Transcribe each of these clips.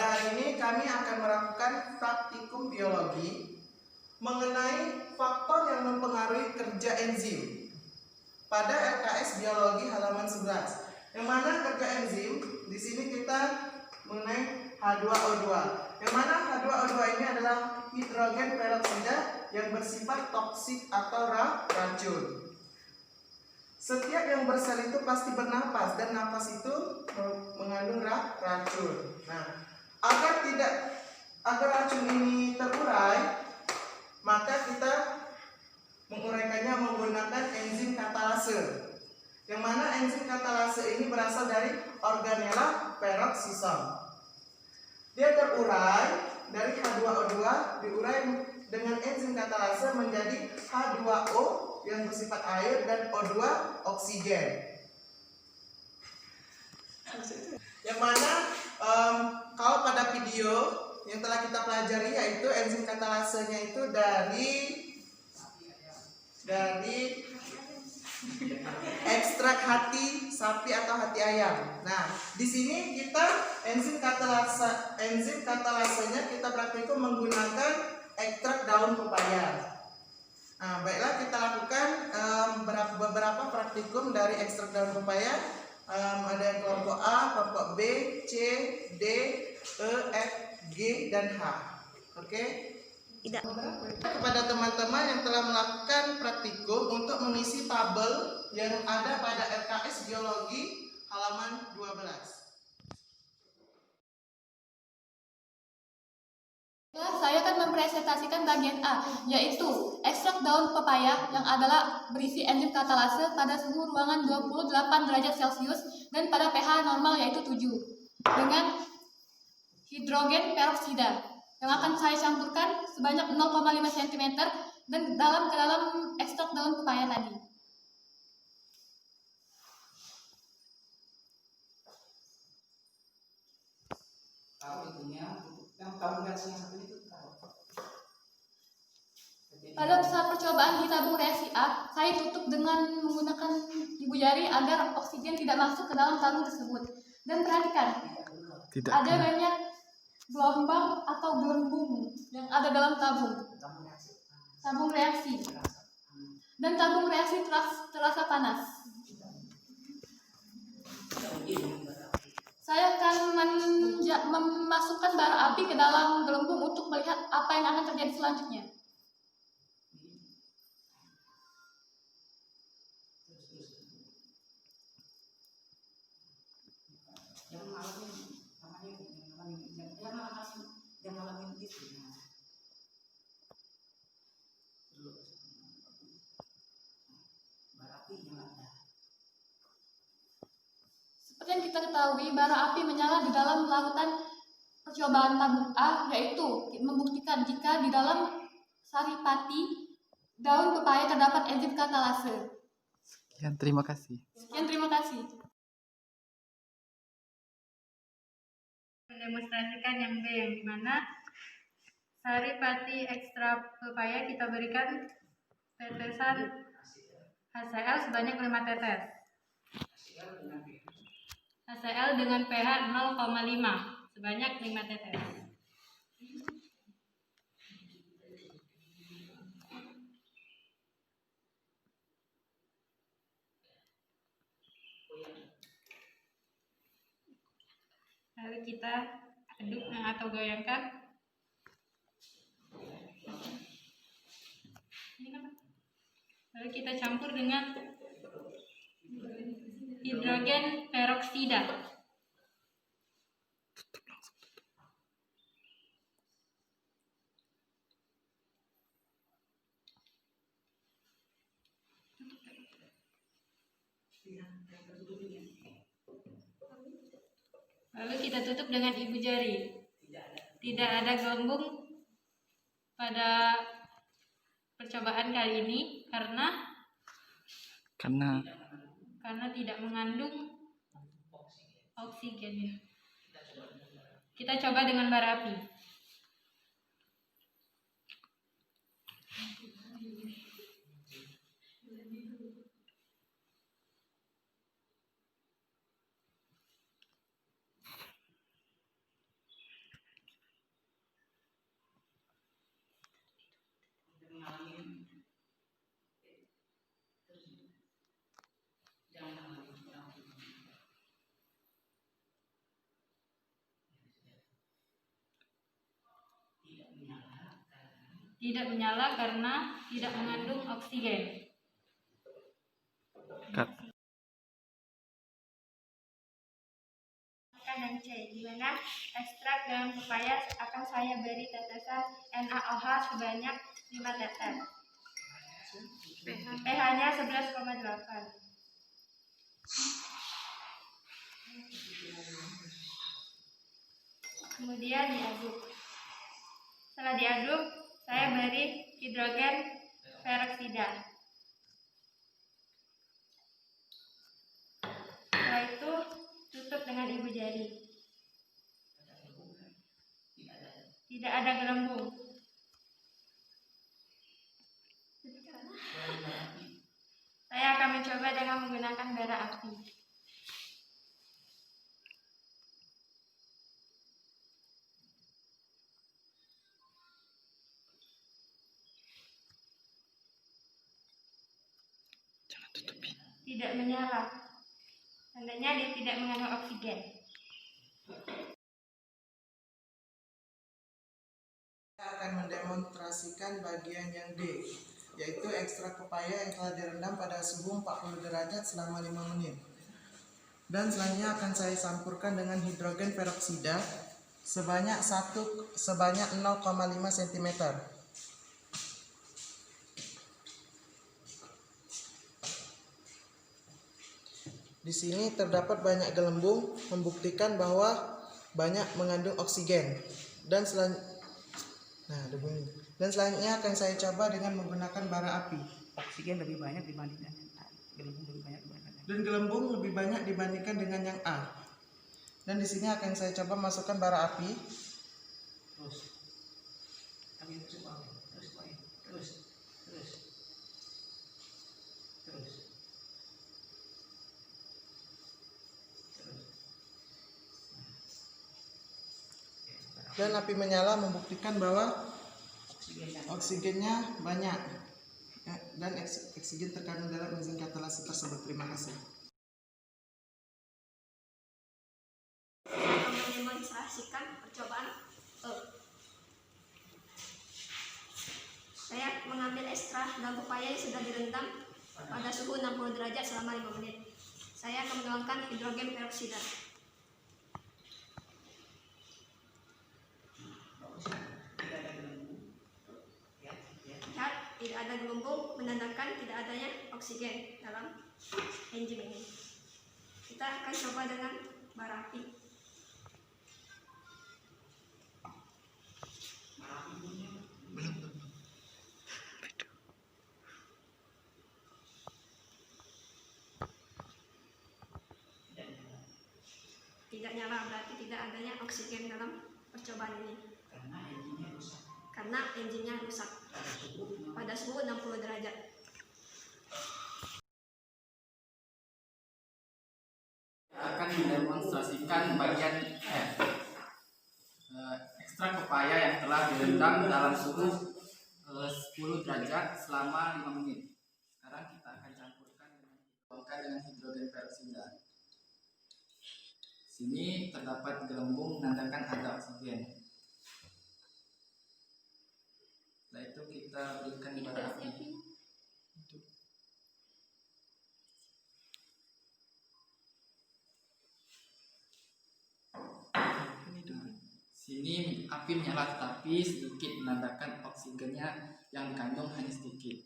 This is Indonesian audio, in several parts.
Pada hari ini kami akan melakukan praktikum biologi mengenai faktor yang mempengaruhi kerja enzim pada LKS Biologi halaman 11. Yang mana kerja enzim di sini kita mengenai H2O2. Yang mana H2O2 ini adalah hidrogen peroksida yang bersifat toksik atau racun. Setiap yang bersel itu pasti bernapas dan napas itu mengandung racun. Nah, agar racun ini terurai, maka kita menguraikannya menggunakan enzim katalase. Yang mana enzim katalase ini berasal dari organella peroxisome. Dia terurai dari H2O2 diurai dengan enzim katalase menjadi H2O yang bersifat air dan O2 oksigen. Yang mana kalau pada video yang telah kita pelajari yaitu enzim katalasenya itu dari ekstrak hati sapi atau hati ayam. Nah, di sini kita enzim katalasenya kita praktikum menggunakan ekstrak daun pepaya. Nah, baiklah kita lakukan beberapa praktikum dari ekstrak daun pepaya. Ada yang kelompok A, kelompok B, C, D, E, F, G, dan H. Oke? Tidak. Kepada teman-teman yang telah melakukan praktikum untuk mengisi tabel yang ada pada LKS Biologi halaman 12. Saya akan mempresentasikan bagian A, yaitu ekstrak daun pepaya yang adalah berisi enzim katalase pada suhu ruangan 28 derajat Celcius dan pada pH normal yaitu 7 dengan hidrogen peroksida yang akan saya campurkan sebanyak 0,5 cm dan ke dalam ekstrak daun pepaya tadi. Pada saat percobaan di tabung reaksi A, saya tutup dengan menggunakan ibu jari agar oksigen tidak masuk ke dalam tabung tersebut. Dan perhatikan, ada banyak gelombang atau gelembung yang ada dalam tabung reaksi. Dan tabung reaksi terasa panas. Saya akan memasukkan bara api ke dalam gelembung untuk melihat apa yang akan terjadi selanjutnya. Seperti yang kita ketahui, bara api menyala di dalam melakukan percobaan tabung A, yaitu membuktikan jika di dalam saripati daun pepaya terdapat enzim katalase. Sekian, terima kasih. Mendemonstrasikan yang B, yang dimana saripati ekstrak pepaya kita berikan tetesan HCl sebanyak 5 tetes. HCl dengan pH 0,5 sebanyak 5 tetes. Lalu kita aduk atau goyangkan. Lalu kita campur dengan hidrogen peroksida. Lalu kita tutup dengan ibu jari. Tidak ada gelembung pada percobaan kali ini karena tidak mengandung oksigen ya. Kita coba dengan bara api. tidak menyala karena tidak mengandung oksigen. Cut. Dan C, di mana ekstrak dalam pepaya akan saya beri tetesan NaOH sebanyak 5 tetes. pH-nya 11,8. Kemudian diaduk. Setelah diaduk, saya beri hidrogen peroksida. Setelah itu tutup dengan ibu jari. Tidak ada gelembung. Saya akan mencoba dengan menggunakan bara api. Jangan tutupin. Tidak menyala. Tandanya dia tidak mengandung oksigen. Saya akan mendemonstrasikan bagian yang D, yaitu ekstrak pepaya yang telah direndam pada suhu 40 derajat selama 5 menit. Dan selanjutnya akan saya campurkan dengan hidrogen peroksida sebanyak 0,5 cm. Di sini terdapat banyak gelembung membuktikan bahwa banyak mengandung oksigen. Dan selanjutnya akan saya coba dengan menggunakan bara api. Oksigen lebih banyak dibandingkan yang A. Gelembung lebih banyak dibandingkan yang Dan gelembung lebih banyak dibandingkan dengan yang A. Dan di sini akan saya coba masukkan bara api. terus. Kami masuk bawah. Terus. Dan api menyala membuktikan bahwa oksigennya banyak. Dan oksigen terkandung dalam enzim katalase tersebut. Terima kasih. Akan mendemonstrasikan percobaan E. Saya mengambil ekstrak daun pepaya yang sudah direndam pada suhu 60 derajat selama 5 menit. Saya akan menuangkan hidrogen peroksida. Lihat, tidak ada gelembung menandakan tidak adanya oksigen dalam enzim ini. Kita akan coba dengan bara api. Tidak nyala berarti tidak adanya oksigen dalam percobaan ini. Karena enzimnya rusak pada suhu 60 derajat. Akan mendemonstrasikan bagian F. Ekstrak pepaya yang telah direndam dalam suhu 10 derajat selama 5 menit. Sekarang kita akan campurkan dengan hidrogen peroksida. Sini terdapat gelembung menandakan ada oksigen. Setelah itu kita berikan di bara api. Sini api menyala tetapi sedikit menandakan oksigennya yang dikandung hanya sedikit.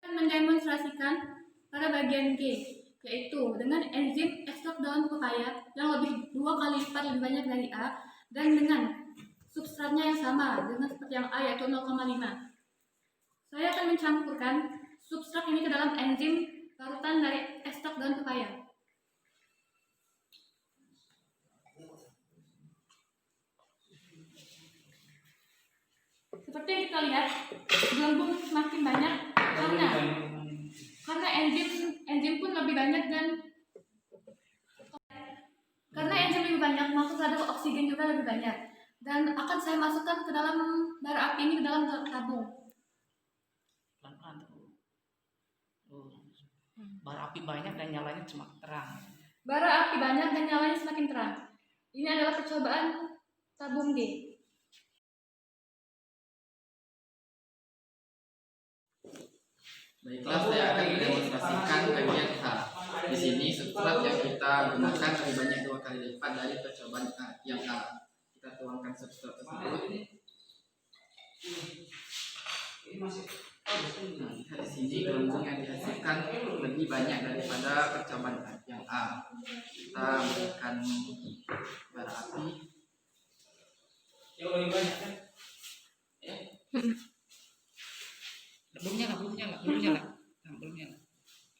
Akan mendemonstrasikan pada bagian G, yaitu dengan enzim ekstrak daun pepaya yang lebih 2 kali lipat lebih banyak dari A dan dengan substratnya yang sama dengan seperti yang A yaitu 0,5. Saya akan mencampurkan substrat ini ke dalam enzim parutan dari ekstrak daun pepaya. Seperti yang kita lihat, gelembung semakin banyak karena enzim pun lebih banyak dan karena enzim lebih banyak maka kadar oksigen juga lebih banyak dan akan saya masukkan ke dalam bara api ini ke dalam tabung. pelan-pelan tuh. Bara api banyak dan nyalanya cuma terang. Bara api banyak dan nyalanya semakin terang. Ini adalah percobaan tabung G. Baiklah, saya akan mendemonstrasikan bagian H. Di sini substrat yang kita gunakan lebih banyak 2 kali lipat dari percobaan yang A. Kita tuangkan substrat tersebut. Nah, lihat di sini gelembung yang dihasilkan lebih banyak daripada percobaan yang A. Kita berikan bara api. Belum nyala. Nah, belum nyala.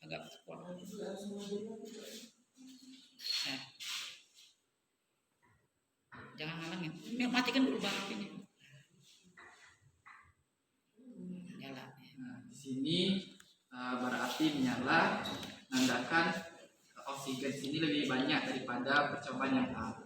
Agak kuat. Nah. Jangan halangin. Matikan dulu bara apinya. Nyala. Nah, di sini bara api menyala, menandakan oksigen sini lebih banyak daripada percobaan yang A.